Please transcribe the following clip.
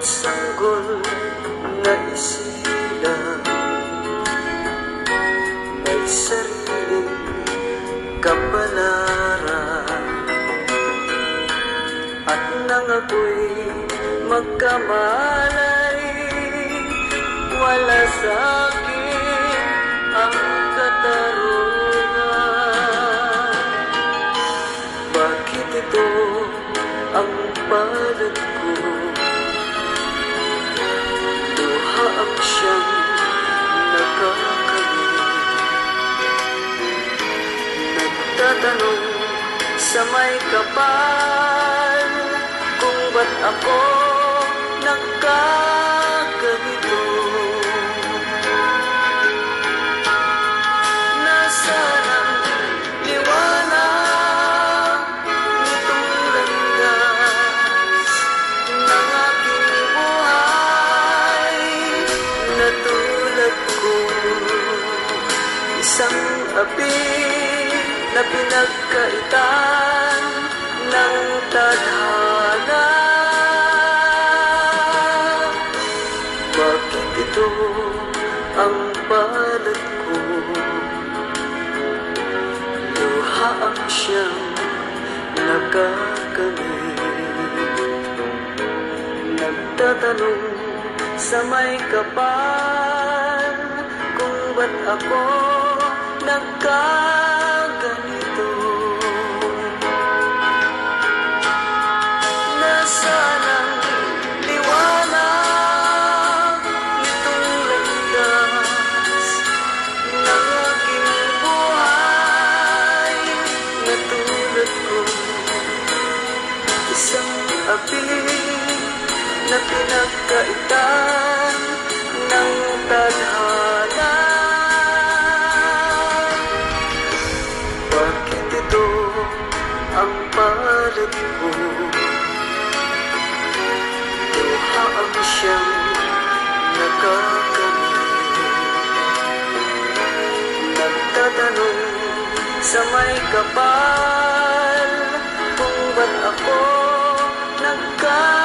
sanggol na isilang may sariling kapalaran, at nang ako'y magkamalay, wala sa akin ang katarungan. Bakit ito ang palad ko? Luha ang siyang nakakalit. Nagtatanong sa may kapal kung ba't ako nagkaganito. Nasaan ang liwanag nitong landas ng aking buhay? Natulad ko, isang api na pinagkaitan ng tadhana. Bakit ito ang palad ko? Luha ang siyang nakakamit. Nagtatanong sa may kapal kung ba't ako nagkaganito. Nasaan ang liwanag nitong landas ng aking buhay? Natulad ko, isang api na pinagkaitan ng tadhana. Bakit ito ang palad ko? Luha ang siyang nakakamit. Nagtatanong sa may kapal kung ba't ako nagkakamit.